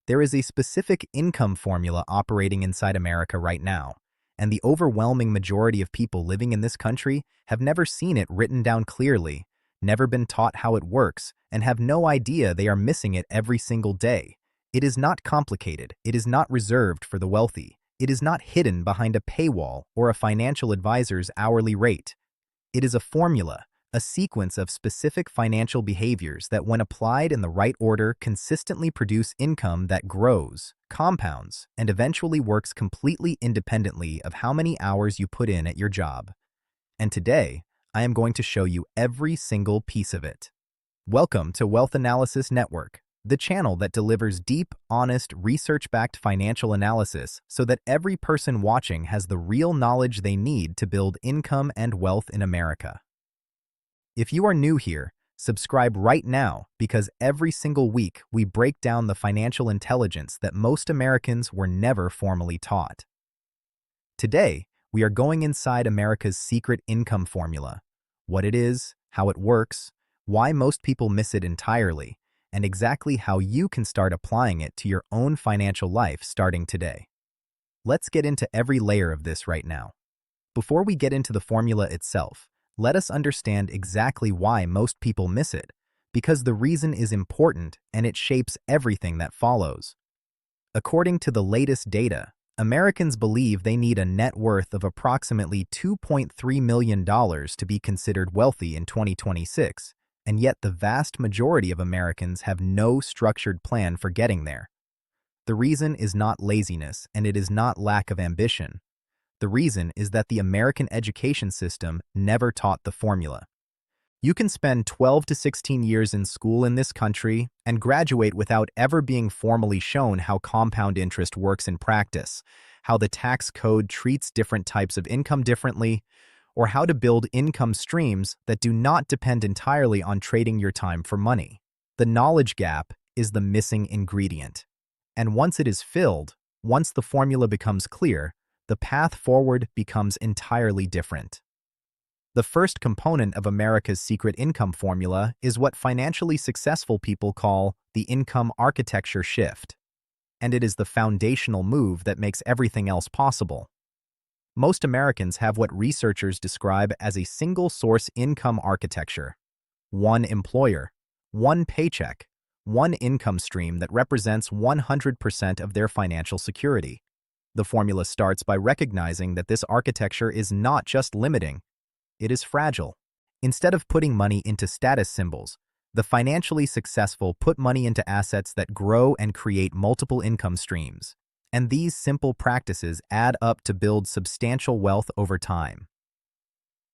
There is a specific income formula operating inside America right now, and the overwhelming majority of people living in this country have never seen it written down clearly, never been taught how it works, and have no idea they are missing it every single day. It is not complicated. It is not reserved for the wealthy. It is not hidden behind a paywall or a financial advisor's hourly rate. It is a formula, a sequence of specific financial behaviors that, when applied in the right order, consistently produce income that grows, compounds, and eventually works completely independently of how many hours you put in at your job. And today, I am going to show you every single piece of it. Welcome to Wealth Analysis Network, the channel that delivers deep, honest, research-backed financial analysis so that every person watching has the real knowledge they need to build income and wealth in America. If you are new here, subscribe right now because every single week we break down the financial intelligence that most Americans were never formally taught. Today, we are going inside America's secret income formula, what it is, how it works, why most people miss it entirely, and exactly how you can start applying it to your own financial life starting today. Let's get into every layer of this right now. Before we get into the formula itself, let us understand exactly why most people miss it, because the reason is important and it shapes everything that follows. According to the latest data, Americans believe they need a net worth of approximately $2.3 million to be considered wealthy in 2026, and yet the vast majority of Americans have no structured plan for getting there. The reason is not laziness, and it is not lack of ambition. The reason is that the American education system never taught the formula. You can spend 12 to 16 years in school in this country and graduate without ever being formally shown how compound interest works in practice, how the tax code treats different types of income differently, or how to build income streams that do not depend entirely on trading your time for money. The knowledge gap is the missing ingredient. And once it is filled, once the formula becomes clear, the path forward becomes entirely different. The first component of America's secret income formula is what financially successful people call the income architecture shift. And it is the foundational move that makes everything else possible. Most Americans have what researchers describe as a single-source income architecture. One employer, one paycheck, one income stream that represents 100% of their financial security. The formula starts by recognizing that this architecture is not just limiting, it is fragile. Instead of putting money into status symbols, the financially successful put money into assets that grow and create multiple income streams. And these simple practices add up to build substantial wealth over time.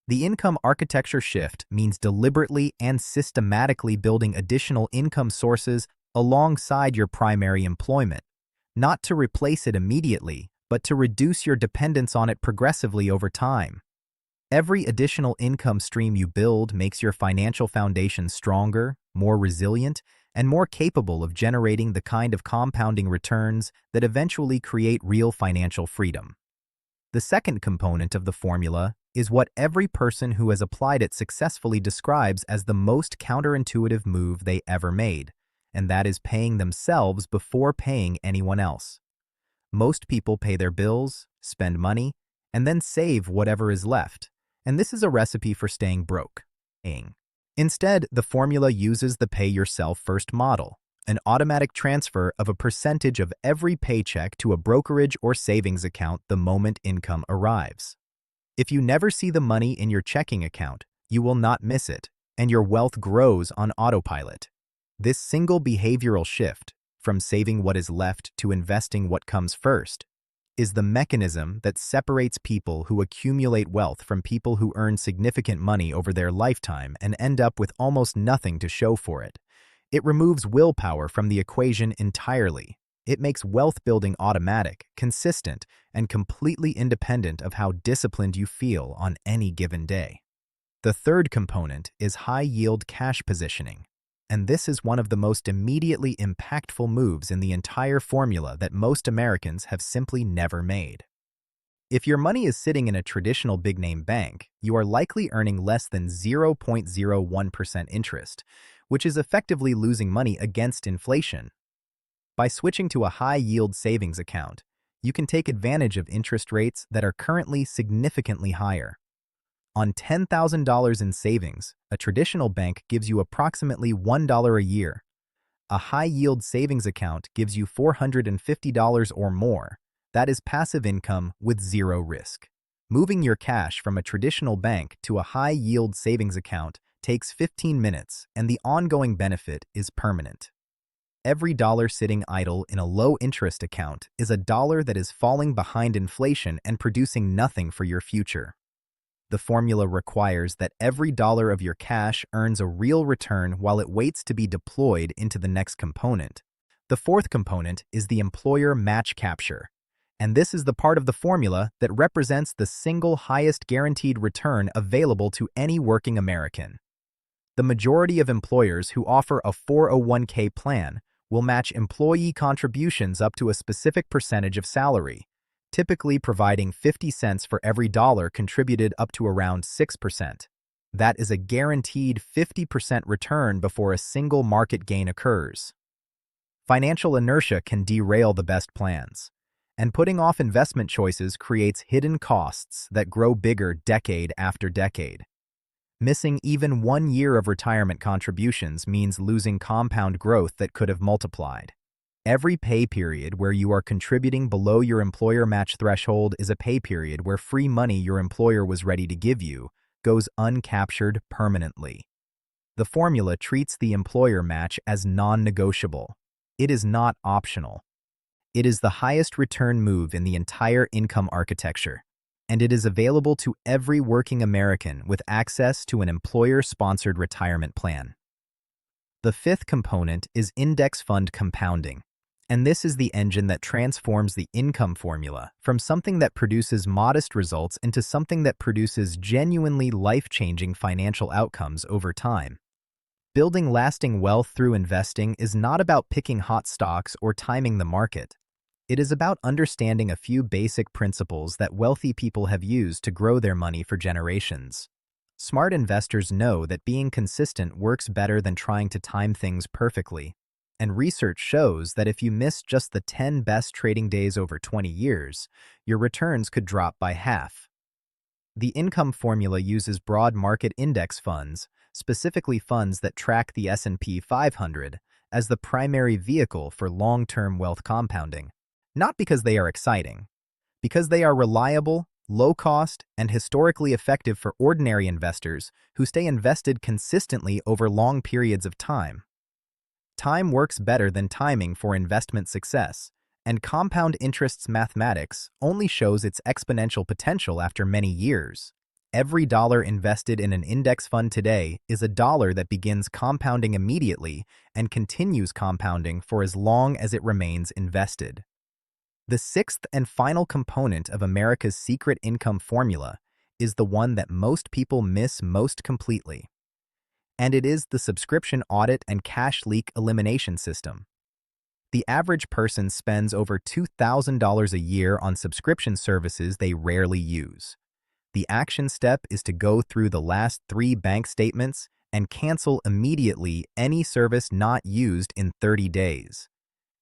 The income architecture shift means deliberately and systematically building additional income sources alongside your primary employment, not to replace it immediately, but to reduce your dependence on it progressively over time. Every additional income stream you build makes your financial foundation stronger, more resilient, and more capable of generating the kind of compounding returns that eventually create real financial freedom. The second component of the formula is what every person who has applied it successfully describes as the most counterintuitive move they ever made, and that is paying themselves before paying anyone else. Most people pay their bills, spend money, and then save whatever is left, and this is a recipe for staying broke. Instead, the formula uses the pay-yourself-first model, an automatic transfer of a percentage of every paycheck to a brokerage or savings account the moment income arrives. If you never see the money in your checking account, you will not miss it, and your wealth grows on autopilot. This single behavioral shift, from saving what is left to investing what comes first, is the mechanism that separates people who accumulate wealth from people who earn significant money over their lifetime and end up with almost nothing to show for it. It removes willpower from the equation entirely. It makes wealth building automatic, consistent, and completely independent of how disciplined you feel on any given day. The third component is high-yield cash positioning. And this is one of the most immediately impactful moves in the entire formula that most Americans have simply never made. If your money is sitting in a traditional big-name bank, you are likely earning less than 0.01% interest, which is effectively losing money against inflation. By switching to a high-yield savings account, you can take advantage of interest rates that are currently significantly higher. On $10,000 in savings, a traditional bank gives you approximately $1 a year. A high-yield savings account gives you $450 or more. That is passive income with zero risk. Moving your cash from a traditional bank to a high-yield savings account takes 15 minutes, and the ongoing benefit is permanent. Every dollar sitting idle in a low-interest account is a dollar that is falling behind inflation and producing nothing for your future. The formula requires that every dollar of your cash earns a real return while it waits to be deployed into the next component. The fourth component is the employer match capture, and this is the part of the formula that represents the single highest guaranteed return available to any working American. The majority of employers who offer a 401k plan will match employee contributions up to a specific percentage of salary, typically providing 50 cents for every dollar contributed up to around 6%. That is a guaranteed 50% return before a single market gain occurs. Financial inertia can derail the best plans, and putting off investment choices creates hidden costs that grow bigger decade after decade. Missing even 1 year of retirement contributions means losing compound growth that could have multiplied. Every pay period where you are contributing below your employer match threshold is a pay period where free money your employer was ready to give you goes uncaptured permanently. The formula treats the employer match as non-negotiable. It is not optional. It is the highest return move in the entire income architecture, and it is available to every working American with access to an employer-sponsored retirement plan. The fifth component is index fund compounding, and this is the engine that transforms the income formula from something that produces modest results into something that produces genuinely life-changing financial outcomes over time. Building lasting wealth through investing is not about picking hot stocks or timing the market. It is about understanding a few basic principles that wealthy people have used to grow their money for generations. Smart investors know that being consistent works better than trying to time things perfectly. And research shows that if you miss just the 10 best trading days over 20 years, your returns could drop by half. The income formula uses broad market index funds, specifically funds that track the S&P 500, as the primary vehicle for long-term wealth compounding. Not because they are exciting, because they are reliable, low-cost, and historically effective for ordinary investors who stay invested consistently over long periods of time. Time works better than timing for investment success, and compound interest's mathematics only shows its exponential potential after many years. Every dollar invested in an index fund today is a dollar that begins compounding immediately and continues compounding for as long as it remains invested. The sixth and final component of America's secret income formula is the one that most people miss most completely. And it is the subscription audit and cash leak elimination system. The average person spends over $2,000 a year on subscription services they rarely use. The action step is to go through the last 3 bank statements and cancel immediately any service not used in 30 days.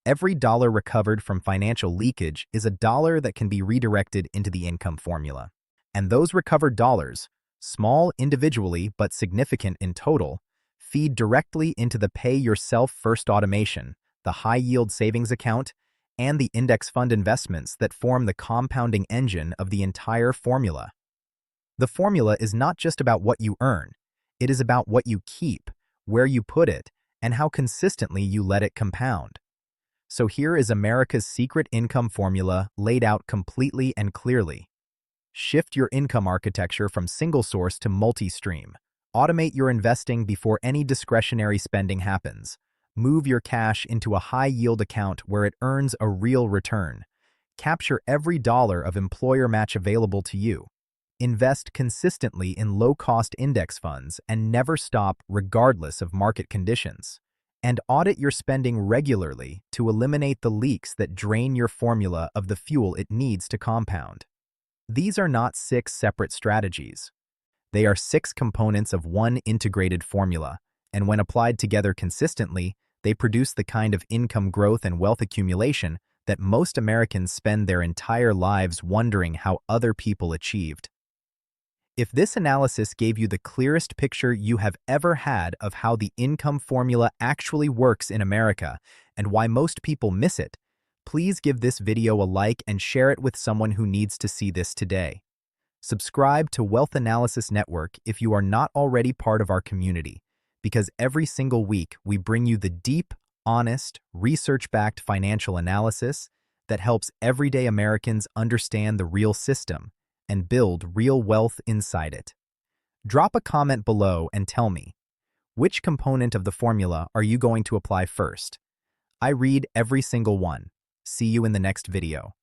Every dollar recovered from financial leakage is a dollar that can be redirected into the income formula. And those recovered dollars, small individually but significant in total, feed directly into the Pay Yourself First automation, the high-yield savings account, and the index fund investments that form the compounding engine of the entire formula. The formula is not just about what you earn. It is about what you keep, where you put it, and how consistently you let it compound. So here is America's secret income formula laid out completely and clearly. Shift your income architecture from single source to multi-stream. Automate your investing before any discretionary spending happens. Move your cash into a high-yield account where it earns a real return. Capture every dollar of employer match available to you. Invest consistently in low-cost index funds and never stop regardless of market conditions. And audit your spending regularly to eliminate the leaks that drain your formula of the fuel it needs to compound. These are not 6 separate strategies. They are 6 components of one integrated formula, and when applied together consistently, They produce the kind of income growth and wealth accumulation that most Americans spend their entire lives wondering how other people achieved. If this analysis gave you the clearest picture you have ever had of how the income formula actually works in America and why most people miss it, please give this video a like and share it with someone who needs to see this today. Subscribe to Wealth Analysis Network if you are not already part of our community, because every single week we bring you the deep, honest, research-backed financial analysis that helps everyday Americans understand the real system and build real wealth inside it. Drop a comment below and tell me, which component of the formula are you going to apply first? I read every single one. See you in the next video.